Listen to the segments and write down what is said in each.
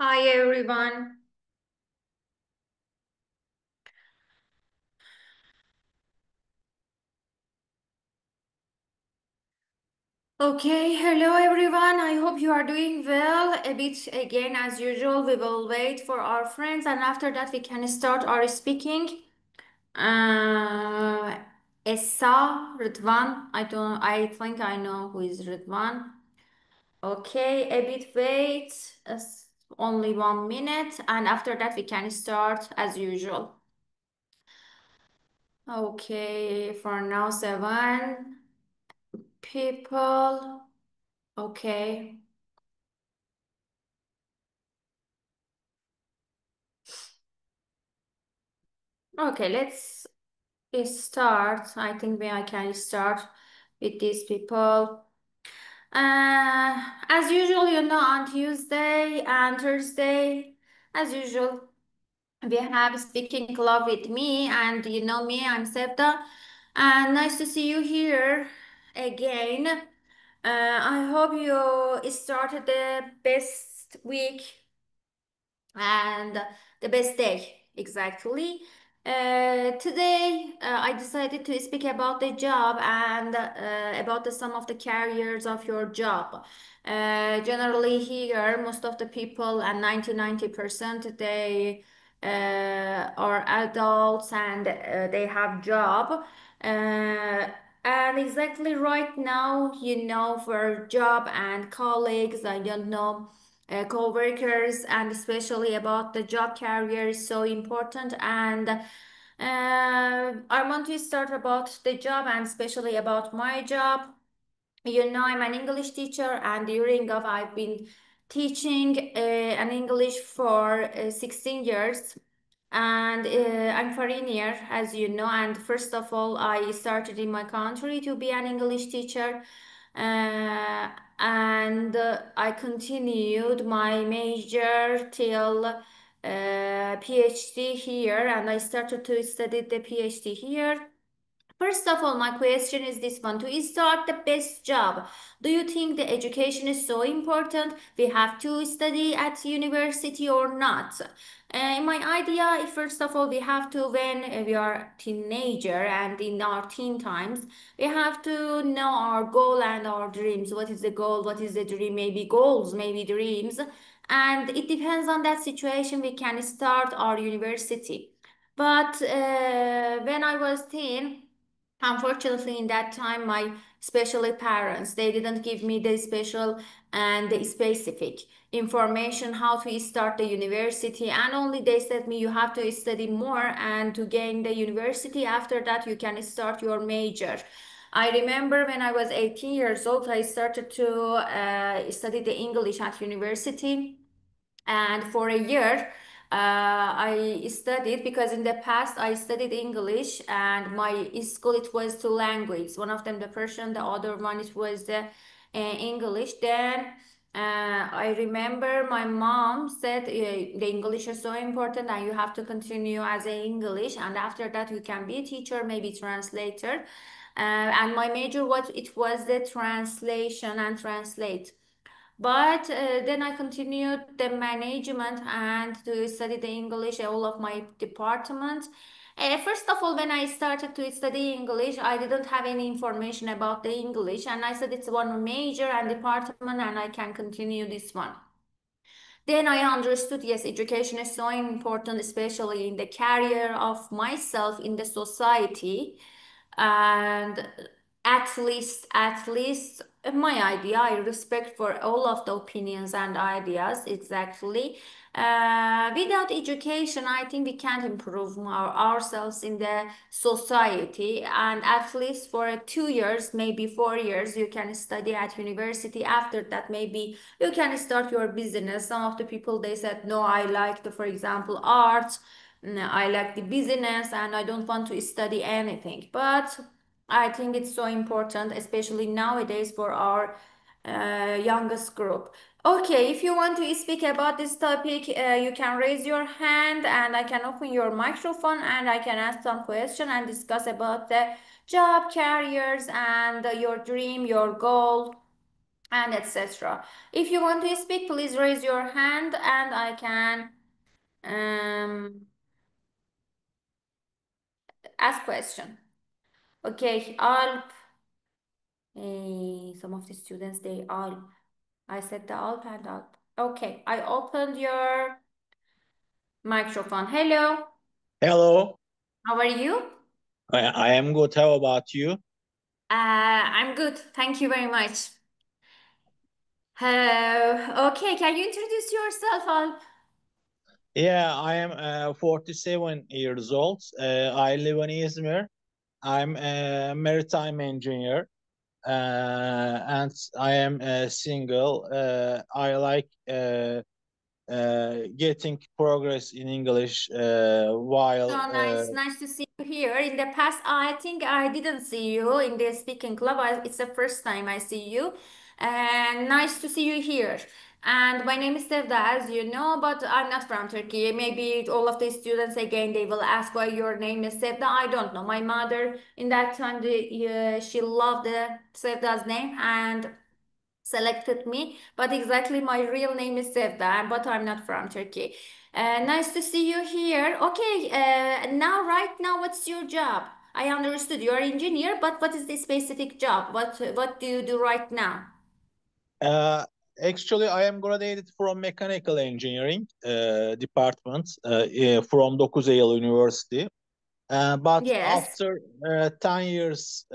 Hi everyone. Okay, hello everyone. I hope you are doing well. A bit again, as usual, we will wait for our friends, and after that, we can start our speaking. Uh, Esa, Rıdvan. I think I know who is Rıdvan. Okay, a bit wait. Only 1 minute, and after that, we can start as usual. Okay, for now, 7 people. Okay. Okay, let's start. I think I can start with these people. As usual, on Tuesday and Thursday, as usual, we have speaking club with me, and you know me, I'm Sevda. And nice to see you here again. I hope you started the best week and the best day exactly. Today I decided to speak about the job and about some of the careers of your job. Generally here most of the people and 90% they are adults and they have job. And exactly right now, for job and colleagues, I don't know, co-workers, and especially about the job career is so important. And I want to start about the job and especially about my job. I'm an English teacher, and during of I've been teaching an English for 16 years, and I'm foreigner, as you know. And first of all, I started in my country to be an English teacher, and I continued my major till PhD here, and I started to study the PhD here. First of all, my question is this one. To start the best job, do you think the education is so important? We have to study at university or not? In my idea, first of all, we have to, when we are teenager and in our teen times, we have to know our goal and our dreams. What is the goal? What is the dream? Maybe goals, maybe dreams. And it depends on that situation. We can start our university. But when I was teen, unfortunately, in that time, my especially parents, they didn't give me the special and the specific information how to start the university, and only they said me you have to study more, and to gain the university after that you can start your major. I remember when I was 18 years old, I started to study the English at university, and for a year I studied, because in the past I studied English, and my school it was two languages, one of them the Persian, the other one it was the English. Then I remember my mom said the English is so important and you have to continue as a English, and after that you can be a teacher, maybe translator. And my major, what it was, the translation and translate. But then I continued the management and to study the English, all of my departments. First of all, when I started to study English, I didn't have any information about the English, and I said it's one major and department, and I can continue this one. Then I understood, yes, education is so important, especially in the career of myself in the society. And at least my idea, I respect for all of the opinions and ideas exactly. Without education, I think we can't improve ourselves in the society. And at least for 2 years, maybe 4 years, you can study at university. After that, maybe you can start your business. Some of the people, they said, no, I like the, for example, art. No, I like the business and I don't want to study anything. But I think it's so important, especially nowadays for our youngest group. Okay, if you want to speak about this topic, you can raise your hand and I can open your microphone and I can ask some question and discuss about the job, careers, and your dream, your goal. and etc. If you want to speak, please raise your hand and I can ask question. Okay, Alp. Some of the students they Alp. I said the Alp and Alp. Okay, I opened your microphone. Hello, Hello, how are you? I am good. How about you? I'm good. Thank you very much. Okay, can you introduce yourself, Alp? Yeah, I am 47 years old. I live in Izmir. I'm a maritime engineer, and I am single. I like getting progress in English So while nice, nice to see you here. In the past, I think I didn't see you in the speaking club. It's the first time I see you, and nice to see you here. And my name is Sevda, as you know, but I'm not from Turkey. Maybe all of the students again they will ask why your name is Sevda. I don't know. My mother in that time she loved the Sevda's name and selected me, but exactly my real name is Sevda, but I'm not from Turkey. Nice to see you here. Okay, now, right now, what's your job? I understood you're an engineer, but what is the specific job? What do you do right now? uh, actually I am graduated from mechanical engineering department from 9 Eylül University. But Yes. after 10 years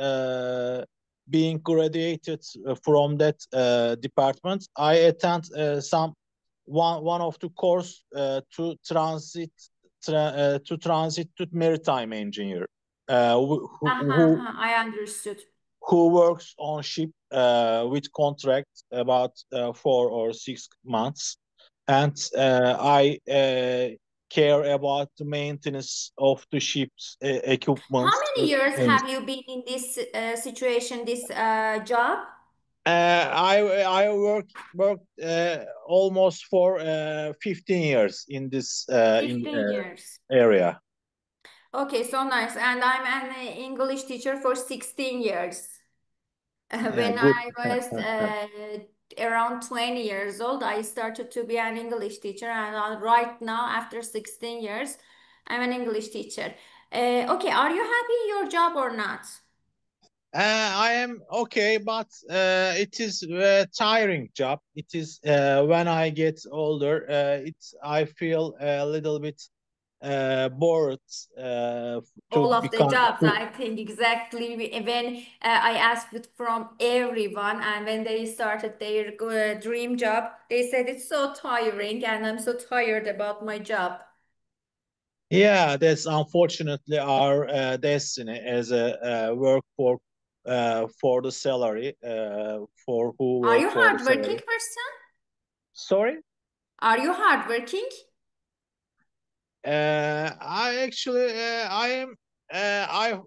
being graduated from that department, I attend one of the course to transit to maritime engineer, I understood. who works on ship with contract about 4 or 6 months, and I care about the maintenance of the ship's How equipment. many years have you been in this situation, this job? I worked almost for 15 years in this 15 years. area. Okay, so nice. And I'm an English teacher for 16 years. Yeah, When good. I was around 20 years old, I started to be an English teacher, and right now, after 16 years, I'm an English teacher. Okay, are you happy in your job or not? I am okay, but it is a tiring job. It is when I get older, I feel a little bit bored to All of the become jobs, to, I think exactly when I asked it from everyone, and when they started their dream job, they said it's so tiring, and I'm so tired about my job. yeah, that's unfortunately our destiny as a work for the salary, for who Are work you for the hardworking salary. person? Sorry. Are you hardworking? I actually I am I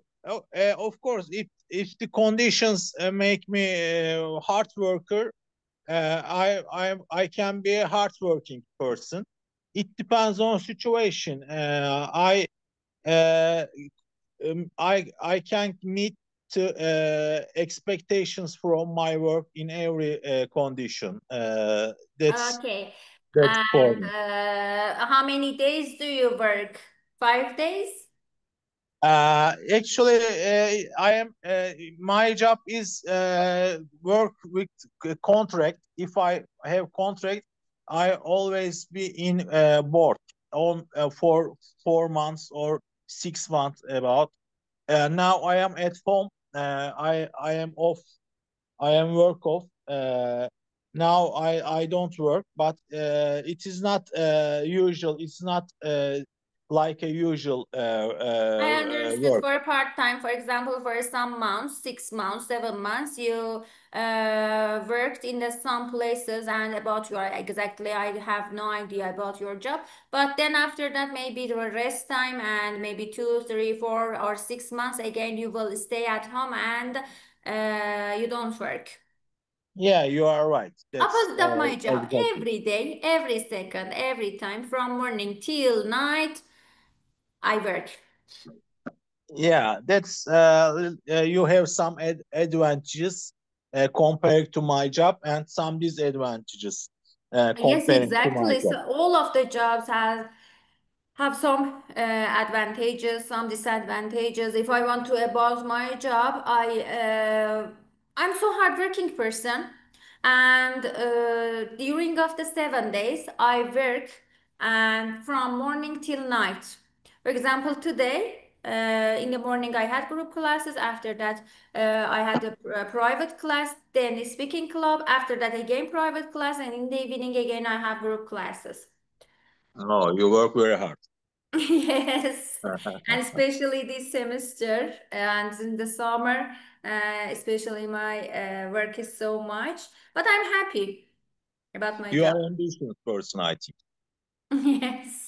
of course, if the conditions make me hard worker, I can be a hardworking person. It depends on situation. Uh, I can meet expectations from my work in every condition. Okay. That's for And me. how many days do you work? 5 days? Actually, I am. My job is work with contract. If I have contract, I always be in board on for 4 months or 6 months about. Now I am at home. I am off. I am work off. Now I don't work, but it is not usual. It's not like a usual I understood work. for a part-time, for example, for some months, 6 months, 7 months, you worked in some places and about your exactly, I have no idea about your job. But then after that, maybe the rest time and maybe 2, 3, 4, or 6 months again, you will stay at home and you don't work. Yeah, you are right. That's Opposite of my job, exactly. every day, every second, every time, from morning till night, I work. Yeah, that's you have some advantages. compared to my job, and some disadvantages Yes, comparing to my exactly. job. So all of the jobs have some advantages, some disadvantages. If I want to about my job, I'm so hardworking person, and during of the 7 days I work and from morning till night. For example, today. In the morning, I had group classes. After that, I had a private class, then a speaking club. After that, again private class, and in the evening again, I have group classes. Oh, you work very hard. Yes, and especially this semester and in the summer, especially my work is so much, but I'm happy about my You job. are ambitious person, I think. Yes.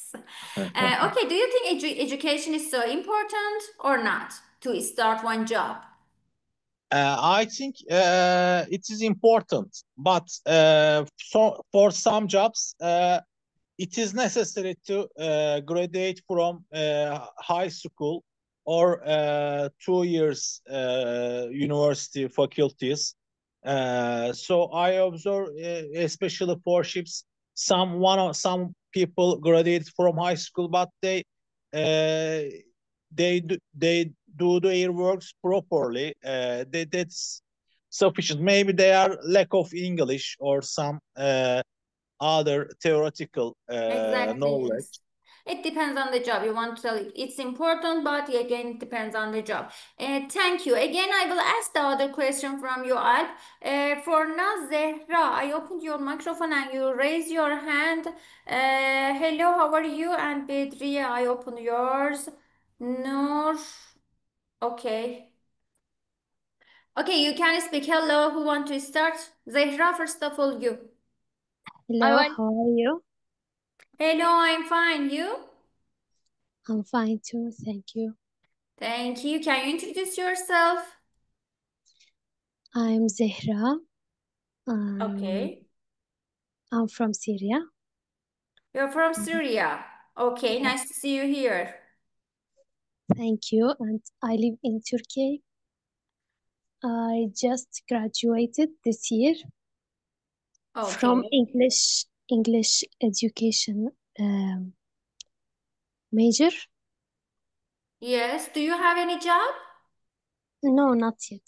Okay, do you think education is so important or not to start one job? I think it is important, but so for some jobs, it is necessary to graduate from high school or 2 years university faculties. So I observe, especially for ships, some people graduate from high school, but uh, they do their works properly. That's sufficient. Maybe they are lack of English or some other theoretical Exactly, knowledge. yes. It depends on the job. You want to tell it. It's important, but again, it depends on the job. Thank you. Again, I will ask the other question from you, Alp. For now, Zehra, I opened your microphone and you raise your hand. Hello, how are you? And Bedriye, I open yours. Noor, okay. Okay, you can speak. Hello, who want to start? Zehra, first of all, you. I Hello, want. how are you? Hello, I'm fine. You? I'm fine too, thank you. Thank you. Can you introduce yourself? I'm Zehra. Um, Okay. I'm from Syria. You're from Syria. Okay, nice to see you here. Thank you, and I live in Turkey. I just graduated this year from Okay. English education major. Yes. Do you have any job? No, not yet.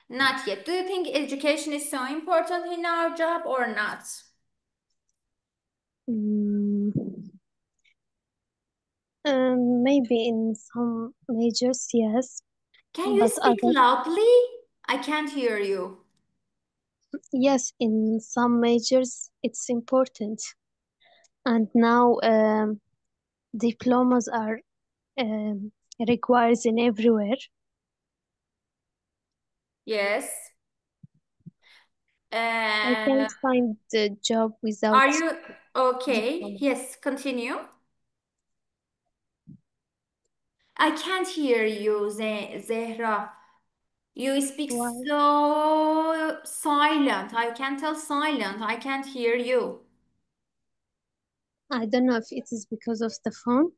Not yet. Do you think education is so important in our job or not? Mm, maybe in some majors, yes, Can you but speak other, loudly? I can't hear you. yes, in some majors it's important. And now diplomas are um, requires in everywhere. Yes. I Uh, can't find the job without are you okay? diploma. Yes, continue. I can't hear you, Zehra. You speak Why? so silent. I can tell silent. I can't hear you. I don't know if it is because of the phone.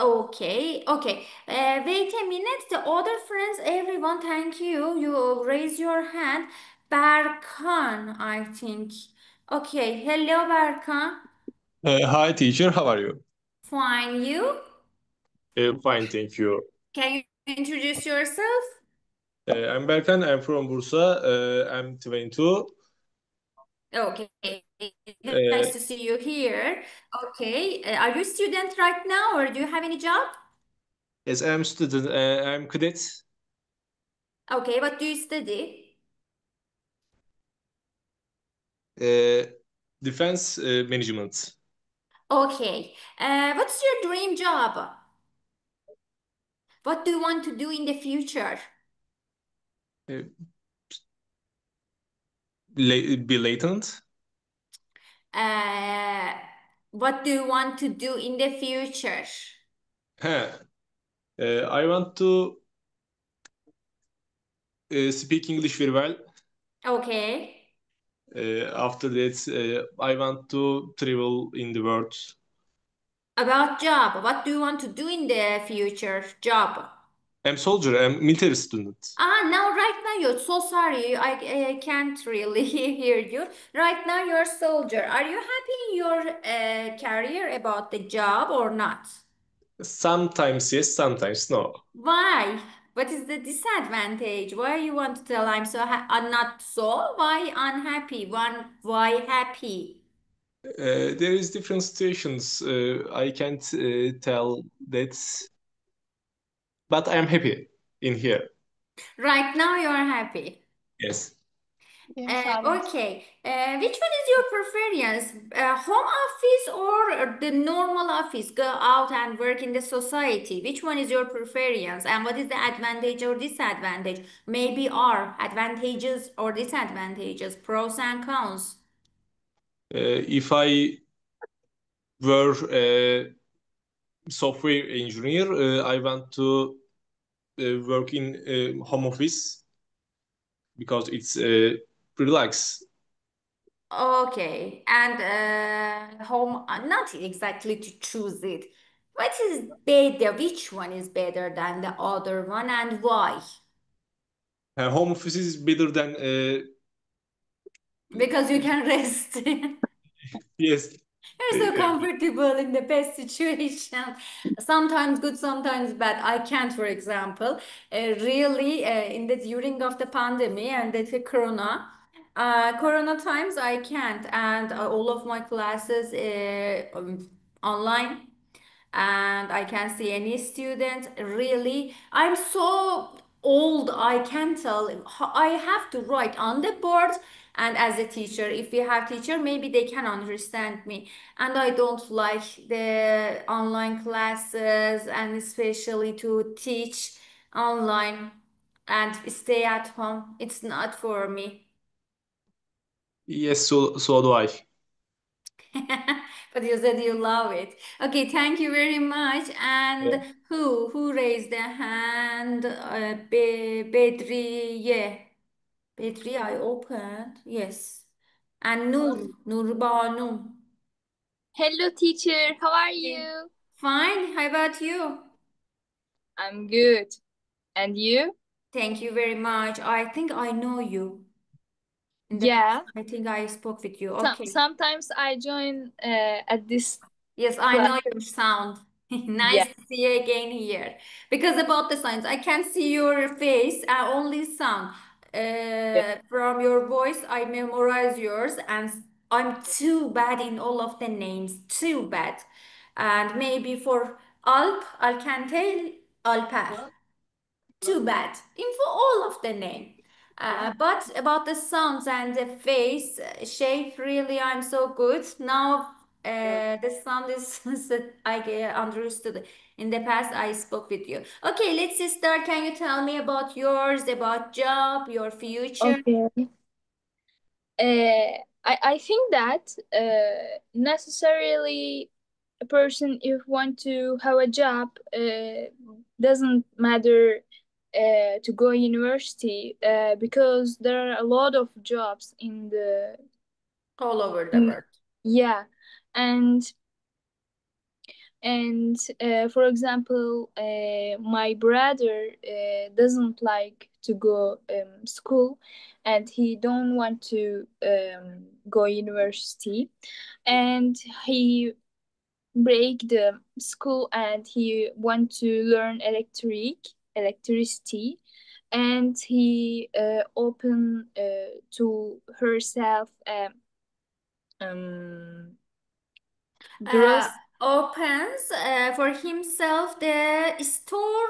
Okay, okay. Wait a minute. The other friends, everyone, thank you. You raise your hand. Berkan, I think. Okay, hello, Berkan. Hi, teacher. How are you? Fine, you? Fine, thank you. Can you introduce yourself? I'm Berkan. I'm from Bursa. I'm 22. Okay, Uh, nice to see you here. Okay, are you a student right now or do you have any job? yes, I'm student. I'm cadet. Okay, what do you study? Uh, Defense management. Okay, what's your dream job? What do you want to do in the future? Uh, be latent. Uh, what do you want to do in the future? Huh. I want to speak English very well. Okay. After that, I want to travel in the world. About job, what do you want to do in the future? Job. I'm soldier. I'm military student. Now right now you're so sorry. I can't really hear you. Right now you're a soldier. Are you happy in your career about the job or not? Sometimes yes, sometimes no. Why? What is the disadvantage? Why you want to tell I'm not so? Why unhappy? Why happy? There is different situations. I can't tell that, but I am happy in here. Right now you're happy. Yes. Okay. Which one is your preference? Home office or the normal office? Go out and work in the society. Which one is your preference? And what is the advantage or disadvantage? Maybe are advantages or disadvantages, pros and cons. If I were a software engineer, I want to work in home office because it's relax. Okay. And home, not exactly to choose it. What is better? Which one is better than the other one and why? Home office is better than Because you can rest. yes. You're so comfortable in the best situation. Sometimes good, sometimes bad. I can't, for example, really in the during of the pandemic and the corona times I can't, and all of my classes online and I can't see any student. Really, I'm so old, I can tell. I have to write on the board, and as a teacher, if we have teacher, maybe they can understand me. And I don't like the online classes, and especially to teach online and stay at home. It's not for me. Yes, so do I. But you said you love it. Okay, thank you very much. Yeah. And who raised the hand? Bedriye. Bedri, I opened. Yes. And Nurbanu. Hello, teacher. How are Okay. you? Fine. How about you? I'm good. And you? Thank you very much. I think I know you. In the Yeah. past, I think I spoke with you. Some Okay. sometimes I join at this Yes, I class. know your sound. Nice Yeah. to see you again here. Because about the signs, I can't see your face, only sound. From your voice, I memorize yours, and I'm too bad in all of the names, too bad. And maybe for Alp, Alcantel, Alper. Too bad. Info all of the name. But about the sounds and the face shape, really, I'm so good. Now the sound is I understood. In the past, I spoke with you. Okay, let's start. Can you tell me about yours, about job, your future? Okay. I think that necessarily a person if want to have a job doesn't matter to go university because there are a lot of jobs in the All over the in, world. yeah, and for example my brother doesn't like to go school and he don't want to go university and he break the school and he want to learn electricity and he open to herself um, Uh, gross. Opens for himself the store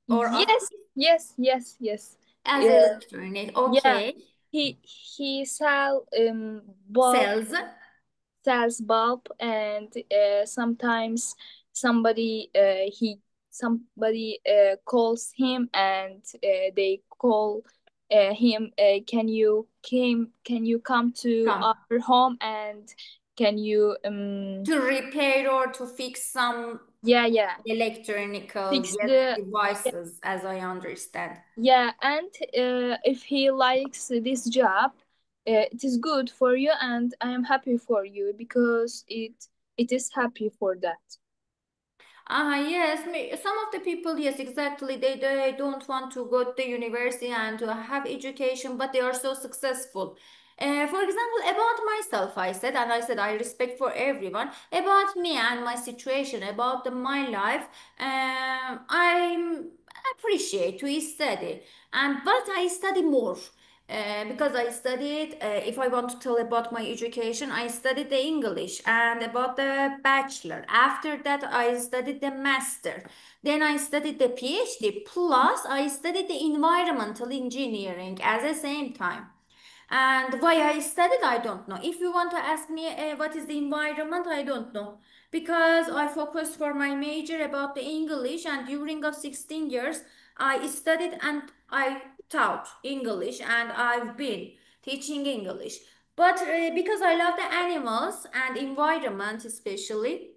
or Yes, yes, yes, yes. as Yeah, electronic. yeah. Okay. He sell bulb Sells. sells bulb and sometimes somebody somebody calls him and they call him can you come to Come our home and can you to repair or to fix some yeah electronical, fix yes, the devices, as I understand. yeah, and if he likes this job, it is good for you, and I am happy for you because it is happy for that. Yes, some of the people, yes, exactly. They don't want to go to the university and to have education, but they are so successful. For example, about myself, I said, and I said I respect for everyone. About me and my situation, about my life, I appreciate to study, and but I study more. Because I studied, if I want to tell about my education, I studied the English and about the bachelor. After that, I studied the master. Then I studied the PhD. Plus, I studied the environmental engineering at the same time. And why I studied, I don't know. If you want to ask me what is the environment, I don't know. Because I focused for my major about the English, and during of 16 years, I studied and I taught English, and I've been teaching English. But because I love the animals and environment especially,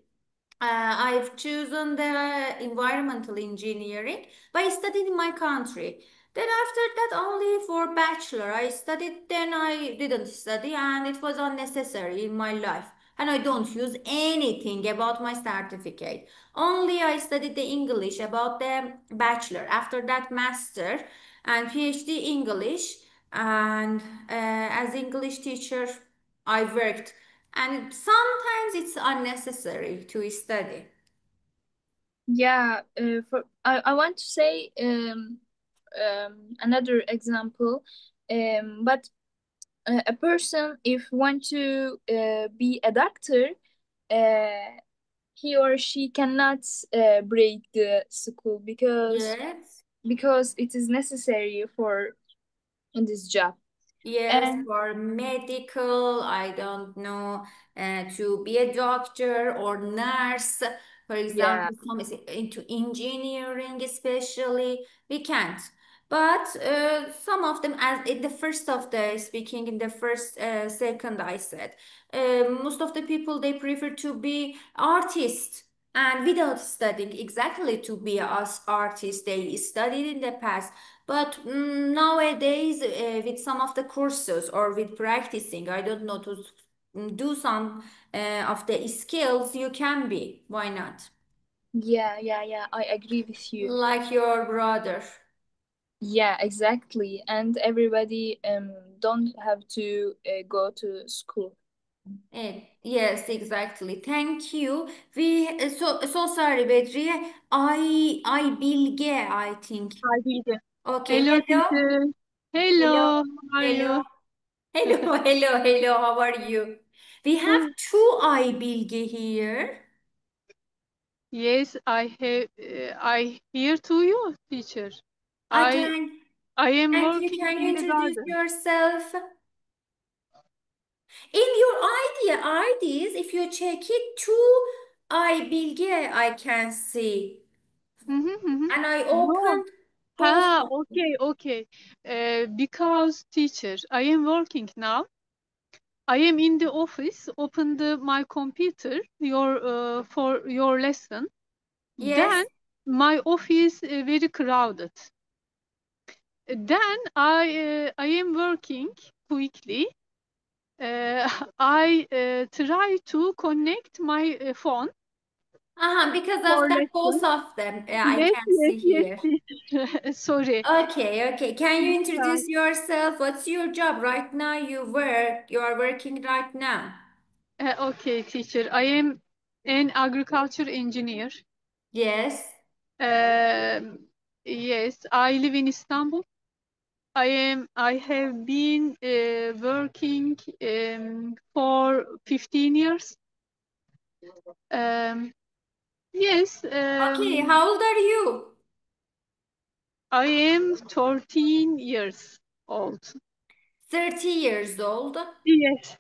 I've chosen the environmental engineering, but I studied in my country. Then after that, only for bachelor, I studied. Then I didn't study, and it was unnecessary in my life. And I don't use anything about my certificate. Only I studied the English about the bachelor. After that, master and PhD English. And as English teacher, I worked, and sometimes it's unnecessary to study. Yeah, I want to say another example, but a person if want to be a doctor, uh, he or she cannot break the school Yes. because it is necessary for this job. Yes, And for medical, I don't know, to be a doctor or nurse, for yeah, example, some is into engineering, especially, we can't. But some of them, as in the first of the speaking, in the first second, I said, most of the people they prefer to be artists. And without studying exactly to be as artists, they studied in the past. But nowadays, with some of the courses or with practicing, I don't know, to do some of the skills, you can be. Why not? yeah, I agree with you. Like your brother. Yeah, exactly. And everybody don't have to go to school. Yes, exactly. Thank you. We so sorry, Bedriye. I Bilge, I think. Hi, Bilge. Okay. Hello, Hello. teacher. Hello. Hello, how are Hello. you? Hello. Hello. How are you? We have two I Bilge here. Yes, I hear to you, teacher. I I can. I am Thank you. working Can you in the introduce garden. yourself? In your IDs, if you check it, two I Bilge I can see. Mm-hmm. And I No. opened both Ha, of them. okay. Because teacher, I am working now. I am in the office. Open my computer for your lesson. Yes. Then my office very crowded. Then I am working quickly. I try to connect my phone Because of for that, both lesson. of them I Yes, can yes, see yes, here. teacher. Sorry. Okay. Can you Yeah. introduce yourself? What's your job right now? You are working right now. Okay, teacher. I am an agriculture engineer. Yes. Um, yes, I live in Istanbul. I have been working for 15 years. Um, yes, Okay, how old are you? I am 13 years old. 30 years old. Yes.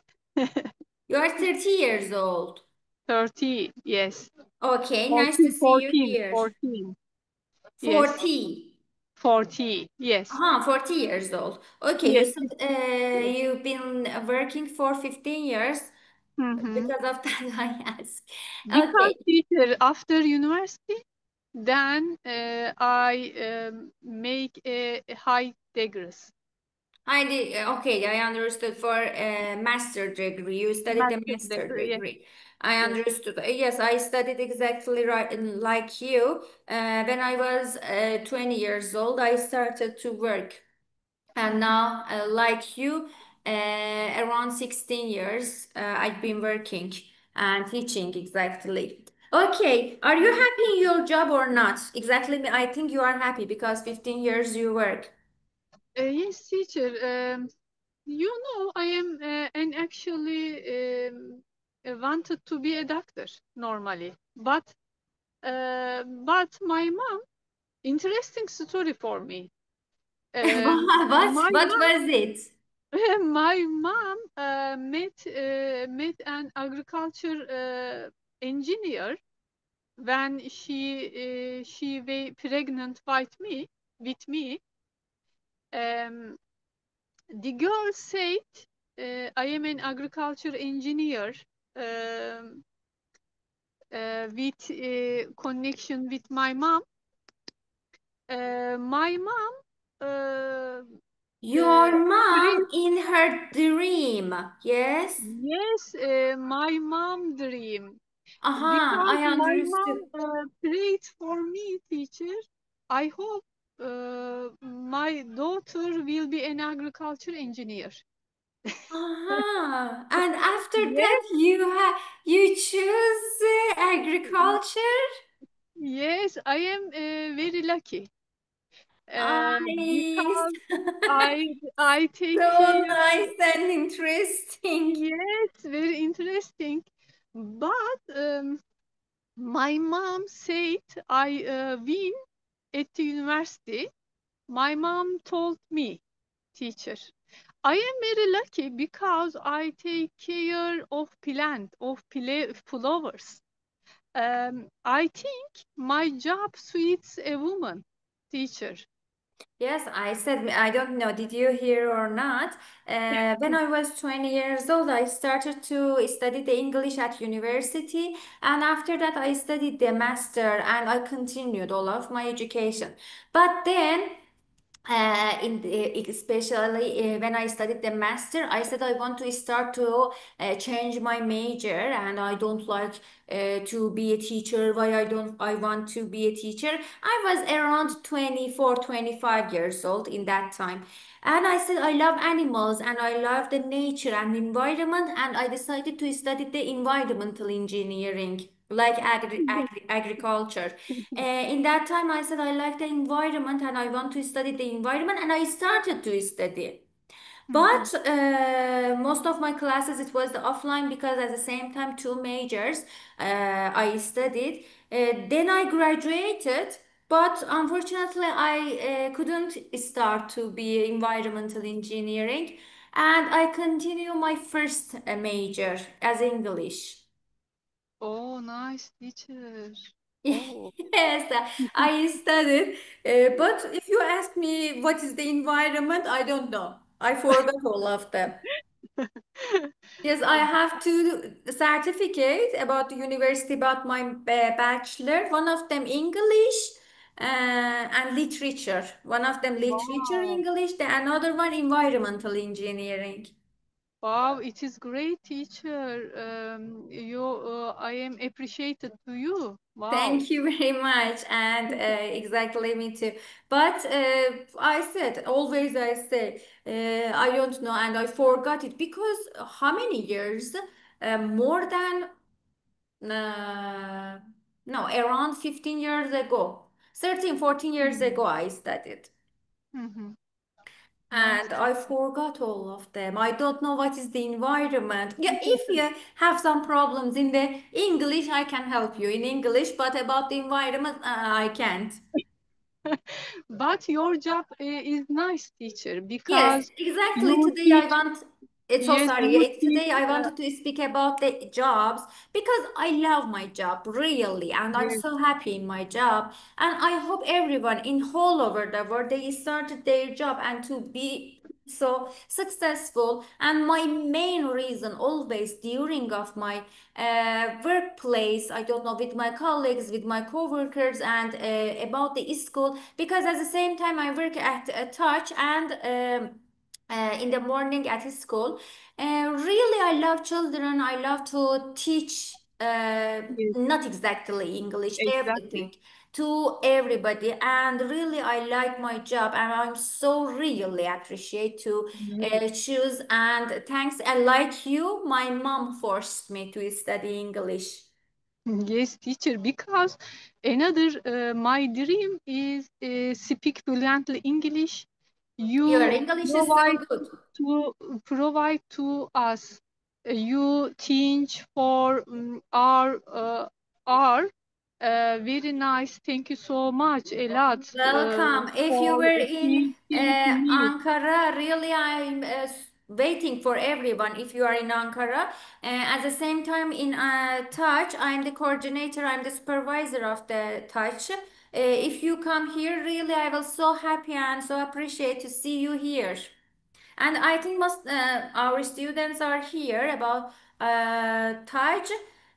You are 30 years old. 30, yes. Okay, nice to 14, see you 14, here. 14. Yes. 40. 40, yes. 40 years old. Okay, you Yes. said you've been working for 15 years. Mm-hmm. Because of that, I asked. Because Okay. teacher, after university, then I make a high degrees, I did. Okay, I understood. For a master degree, you studied the master master degree. Yes. degree. I Yes. understood. Yes, I studied exactly right like you. When I was 20 years old, I started to work. And now, like you, around 16 years, I've been working and teaching exactly. Okay, are you happy in your job or not? Exactly, I think you are happy because 15 years you work. Yes, teacher. You know, I am and actually wanted to be a doctor normally, but my mom, interesting story for me. What? My What was it? my mom met an agriculture engineer when she was pregnant with me. Um, the girl said, "I am an agriculture engineer um, with connection with my mom." My mom uh, Your mom prayed, in her dream. Yes? yes, my mom dream. I Because my mom understood. prayed for me, teacher. I hope my daughter will be an agriculture engineer. And after that, Yes, you choose agriculture. yes, I am very lucky Nice. because I take So care. nice and interesting. Yes, very interesting. But my mom said I win at the university. My mom told me, teacher, I am very lucky because I take care of flowers. I think my job suits a woman, teacher. Yes, I said, I don't know, did you hear or not? When I was 20 years old, I started to study the English at university, and after that, I studied the master and I continued all of my education. But then, especially when I studied the master, I said I want to start to change my major, and I don't like to be a teacher. Why I want to be a teacher? I was around 24, 25 years old in that time. And I said I love animals and I love the nature and environment, and I decided to study the environmental engineering, like agriculture. In that time, I said I like the environment and I want to study the environment, and I started to study. Mhm. But most of my classes it was the offline because at the same time two majors I studied. Then I graduated, but unfortunately I couldn't start to be environmental engineering, and I continue my first major as English. Oh, nice, teacher. Oh. Yes, I studied. But if you ask me what is the environment, I don't know. I forgot all of them. Yes, I have two certificate about the university about my bachelor. One of them English and literature. One of them literature Wow. English, the another one environmental engineering. Wow, it is great, teacher. I am appreciated to you. Wow. Thank you very much. And exactly me too. But I said, always I say, I don't know, and I forgot it because how many years? More than, uh, no, around 15 years ago. 13, 14 years Mhm. ago, I studied. Mhm. Nice, And I teacher. forgot all of them. I don't know what is the environment. Yeah, if you have some problems in the English, I can help you in English, but about the environment, I can't. But your job is nice, teacher, Yes, because exactly. you Today I teach. want, it's so Yes, sorry. you teach. Today I wanted to speak about the jobs because I love my job really, and I'm Yes. so happy in my job. And I hope everyone in whole over the world they started their job and to be so successful. And my main reason always during of my workplace, I don't know, with my colleagues, with my coworkers, and about the school, because at the same time I work at a touch and in the morning at school. Really, I love children. I love to teach Yes, not exactly English, exactly. everything to everybody. And really, I like my job, and I'm so really appreciate to Yes. choose. And thanks, and like you, my mom forced me to study English. Yes, teacher, because another my dream is speak fluently English. Your You English is so provide good. to provide to us. You teach for our very nice. Thank you so much a lot Welcome. If you for were in teaching to me. Ankara, really, I'm waiting for everyone. If you are in Ankara, at the same time in Touch, I'm the coordinator, I'm the supervisor of the Touch. If you come here, really, I will so happy and so appreciate to see you here. And I think most our students are here about Taj.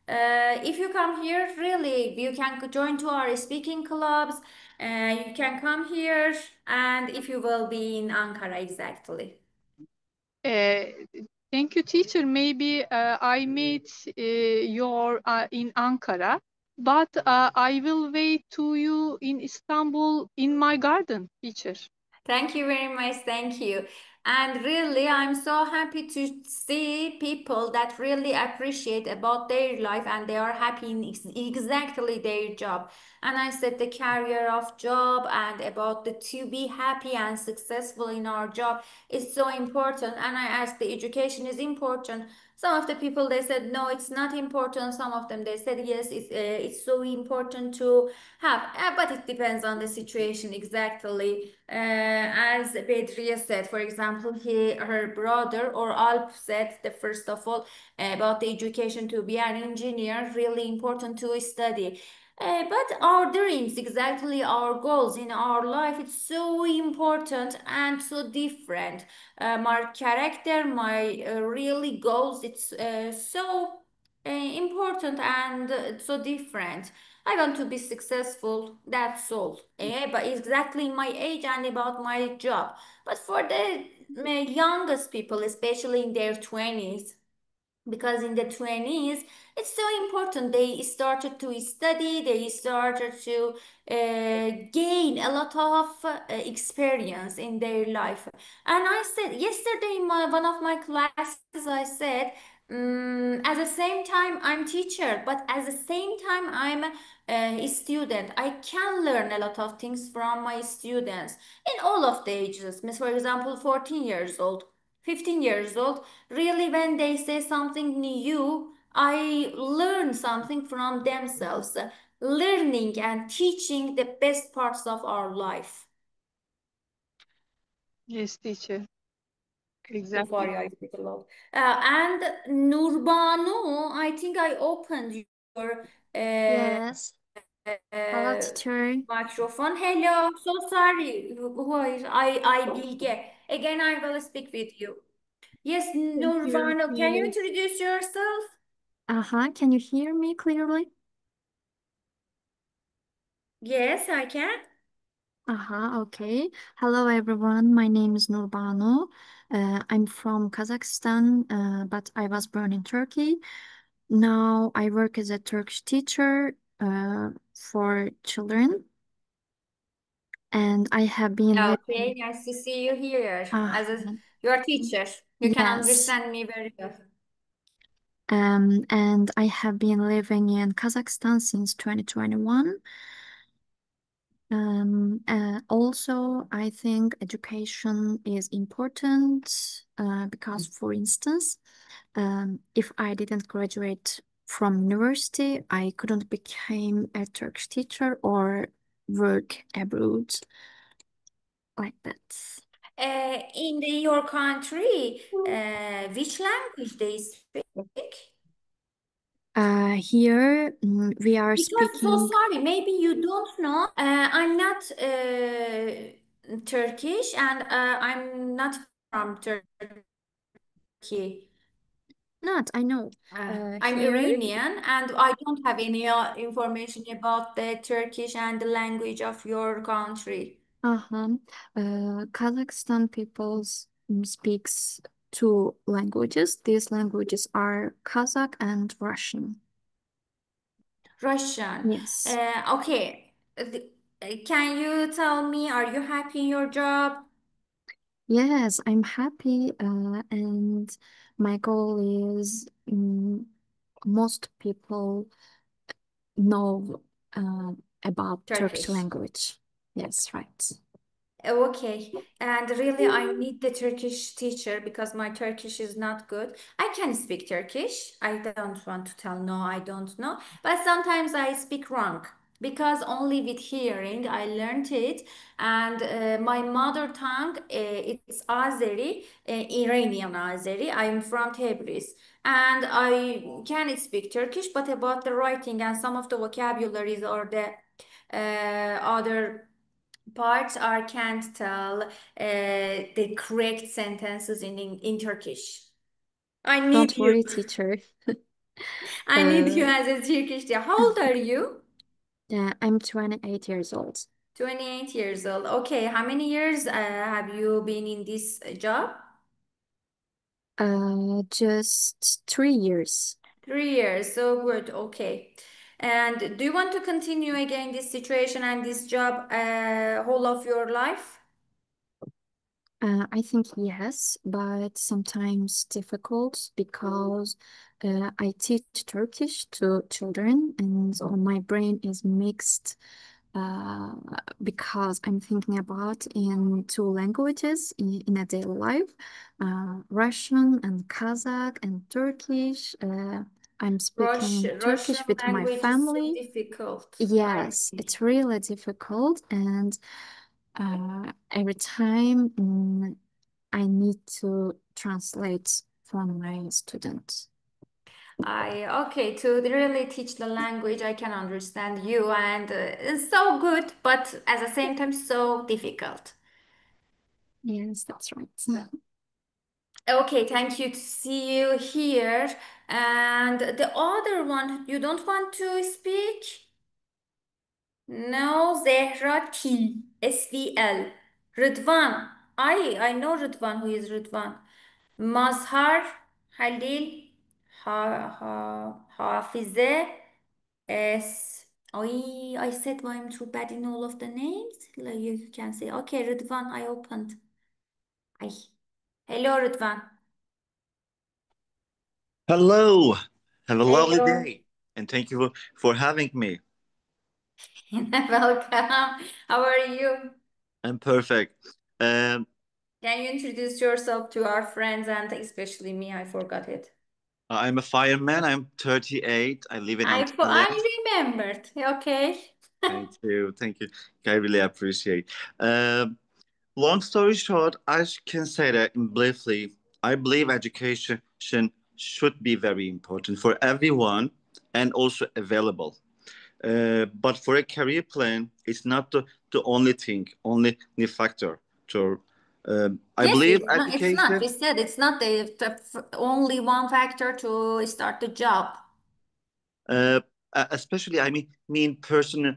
If you come here, really, you can join to our speaking clubs. You can come here, and if you will be in Ankara, exactly. Uh, Thank you, teacher. Maybe I meet your in Ankara, but I will wait to you in Istanbul in my garden, teacher. Thank you very much. Thank you. And really, I'm so happy to see people that really appreciate about their life and they are happy in exactly their job. And I said the career of job and about the to be happy and successful in our job is so important. And I asked the education is important. Some of the people they said no, it's not important. Some of them they said yes, it's so important to have. But it depends on the situation exactly. As Bedriye said, for example, her brother or Alp said the first of all about the education to be an engineer, really important to study. But our dreams, exactly our goals in our life, it's so important and so different. My character, my really goals, it's so important and so different. I want to be successful, that's all. But exactly my age and about my job. But for the youngest people, especially in their 20s, because in the 20s it's so important they started to study, they started to gain a lot of experience in their life. And I said yesterday in one of my classes I said at the same time I'm teacher, but at the same time I'm a student. I can learn a lot of things from my students in all of the ages. For example, 14 years old, 15 years old, really when they say something new, I learn something from themselves. Learning and teaching the best parts of our life. Yes, teacher. So far, Exactly. I speak a lot. And Nurbanu, I think I opened your Yes. Hello, teacher. microphone. Hello, so sorry. Who is I Bilge. Again, I will speak with you. Yes, Thank you. Nurvano, can you Yes. introduce yourself? Can you hear me clearly? Yes, I can. Okay. Hello, everyone. My name is Nurbanu. I'm from Kazakhstan, but I was born in Turkey. Now I work as a Turkish teacher for children, and I have been Okay, living. nice to see you here Uh, as your teacher. You can yes. understand me very well. And I have been living in Kazakhstan since 2021. Also, I think education is important because, for instance, if I didn't graduate from university, I couldn't become a Turkish teacher or work abroad like that. Your country, which language they speak? Here we are Because so speaking. sorry, maybe you don't know. I'm not Turkish and I'm not from Turkey. Not, I know. I'm Here. Iranian and I don't have any information about the Turkish and the language of your country. Uh-huh. Kazakhstan people speaks two languages. These languages are Kazakh and Russian. Russian. Yes. Okay. Can you tell me, are you happy in your job? Yes, I'm happy, and my goal is most people know about Turkish Turkish. language. Yes, right. Okay, and really, I need the Turkish teacher because my Turkish is not good. I can speak Turkish. I don't want to tell no, I don't know. But sometimes I speak wrong because only with hearing I learned it. And my mother tongue, it's Azeri, Iranian Azeri. I'm from Tabriz. And I can speak Turkish, but about the writing and some of the vocabularies or the other parts I can't tell the correct sentences in Turkish. I need Don't you. worry, teacher. I need you Uh, as a Turkish teacher. How old are you? I'm 28 years old. 28 years old. Okay, how many years have you been in this job? Just 3 years. 3 years. So good. Okay. And do you want to continue again this situation and this job whole of your life? I think yes, but sometimes difficult because I teach Turkish to children, and so my brain is mixed uh, because I'm thinking about in two languages in a daily life, Russian and Kazakh and Turkish. I'm speaking Russian Turkish with my language is so family. difficult, I Yes, think. it's really difficult, and every time I need to translate for my students. Okay, to really teach the language, I can understand you, and it's so good, but at the same time, so difficult. Yes, that's right. Okay, thank you to see you here. And the other one, you don't want to speak? No, Zehra T. SVL. Rıdvan. I know Rıdvan. Who is Rıdvan? Mazhar Halil Hafize S. I said why I'm too bad in all of the names. Like you can say, okay, Rıdvan, I opened. Ay. Hello, Rıdvan. Hello, have a lovely Hello. day, and thank you for having me. Welcome. How are you? I'm perfect. Um, Can you introduce yourself to our friends and especially me? I forgot it. I'm a fireman. I'm 38. I live in Antalya. I remembered. Okay. Thank you. Thank you. I really appreciate. Um, Long story short, I can say that in briefly, I believe education should be very important for everyone and also available. But for a career plan, it's not the only thing, only the factor. So I Yes, believe it's not. education, We said it's not the only one factor to start the job. uh, especially I mean personal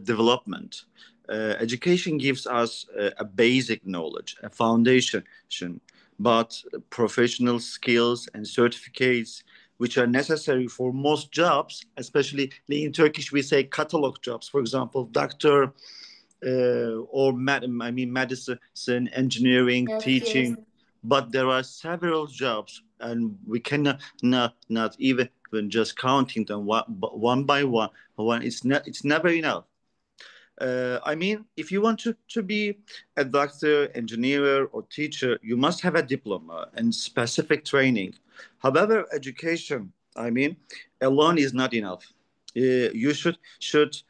development. Education gives us a basic knowledge, a foundation, but professional skills and certificates which are necessary for most jobs, especially in Turkish we say catalog jobs, for example, doctor, I mean medicine, engineering, Yes, yes. teaching. But there are several jobs, and we cannot not even just counting them one by one. One, it's never enough. I mean, if you want to be a doctor, engineer, or teacher, you must have a diploma and specific training. However, education, I mean, alone is not enough. You should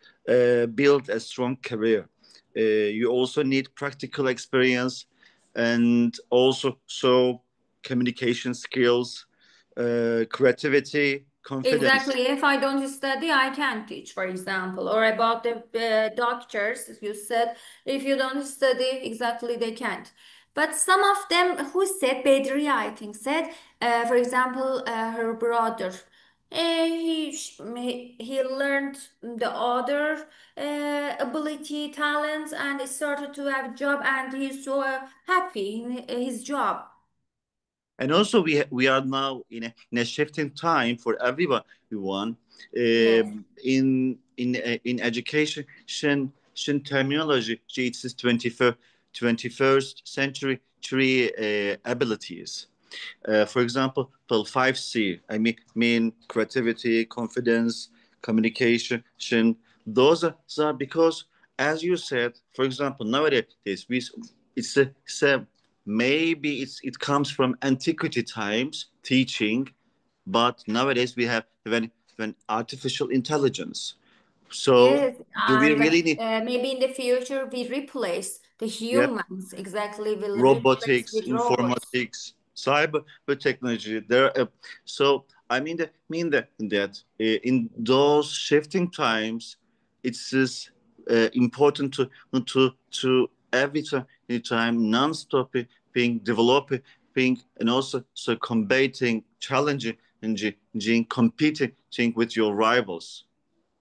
build a strong career. You also need practical experience and also communication skills, creativity, confidence. Exactly. If I don't study, I can't teach, for example. Or about the doctors, you said, if you don't study, exactly, they can't. But some of them who said, Bedriya, I think, said, for example, her brother, he learned the other ability, talents, and started to have job, and he's so happy in his job. And also we are now in a shifting time for everyone. Yes. In education terminology, it is 21st century abilities. For example, 5C. I mean creativity, confidence, communication. Those are because, as you said, for example, nowadays it's a maybe it comes from antiquity times teaching, but nowadays we have when artificial intelligence. So Yes, do we and really need maybe in the future we replace the yeah, humans. Exactly, will replace robotics, with robots. informatics, cyber technology? So I mean that in those shifting times, it's just important to every time non-stop being developing and also so combating, challenging, and competing with your rivals.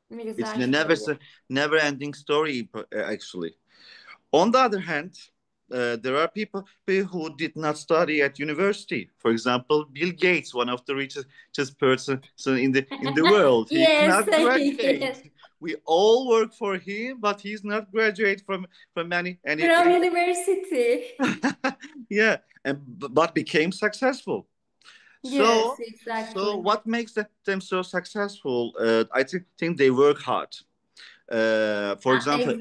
It's a Exactly. never ending story actually. On the other hand, there are people who did not study at university. For example, Bill Gates, one of the richest person in the world. He did Yes, not graduate. yes. We all work for him, but he's not graduate from From university. yeah, and but became successful. Yes, So exactly. what makes them so successful? I think they work hard. For example,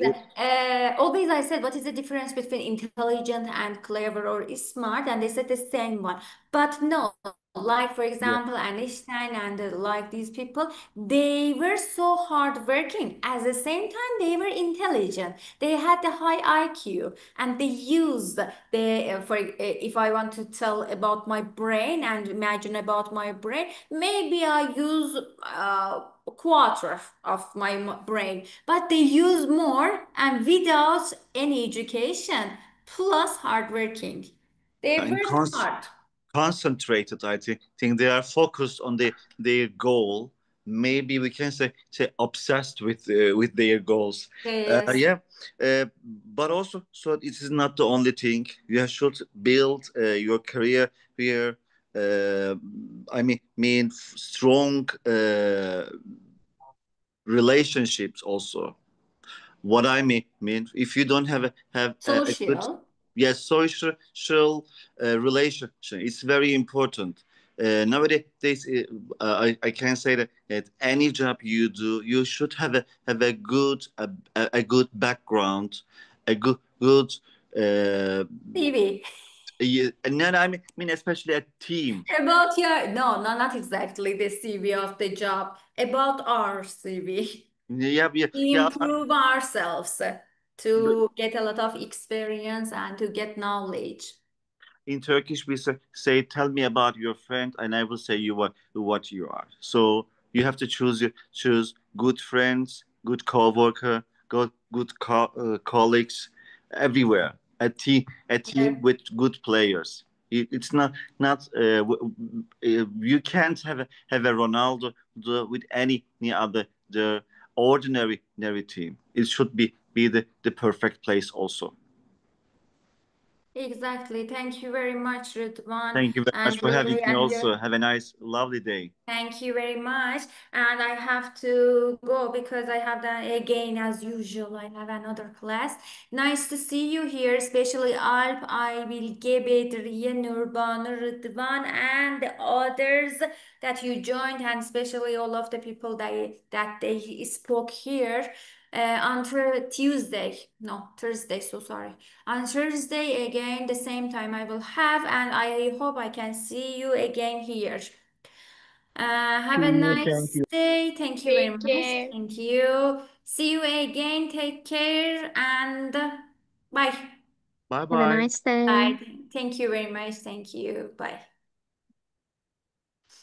Always I said, what is the difference between intelligent and clever or smart? And they said the same one. But no, like for yeah, example, Einstein and like these people, they were so hardworking. At the same time, they were intelligent. They had the high IQ, and they used the for if I want to tell about my brain and imagine about my brain, maybe I use a quarter of my brain, but they use more and without any education plus hardworking. They and worked hard. concentrated. I think they are focused on their goal. Maybe we can say obsessed with their goals. Yes. Yeah, but also so it is not the only thing. You should build your career here. I mean strong relationships also. What I mean, if you don't have a good Social. yes social relationship, it's very important. Nowadays, I can say that any job you do, you should have a good background, a good CV. and then I mean especially a team. About your, no, no, not exactly the CV of the job, about our CV. Yeah. Improve ourselves to get a lot of experience and to get knowledge. In Turkish, we say, "Tell me about your friend," and I will say you what you are. So you have to choose good friends, good coworker, good colleagues, everywhere. A team Yeah. with good players. It's not you can't have a Ronaldo with any other the ordinary team. It should be the perfect place also. Exactly. Thank you very much, Rıdvan. Thank you very much And for having really, me and also. Have a nice, lovely day. thank you very much. And I have to go because I have that again, as usual. I have another class. Nice to see you here, especially Alp, Aybülge, Bedriye, Nurbanu, Rıdvan, and the others that you joined, and especially all of the people that they spoke here. On Tuesday, no, Thursday, so sorry. On Thursday again, the same time I will have, and I hope I can see you again here. Have a See you. Thank nice you. day. Thank you very Take much. care. Thank you. See you again. Take care and bye. Bye Have a bye. nice day. Bye. Thank you very much. Thank you. Bye.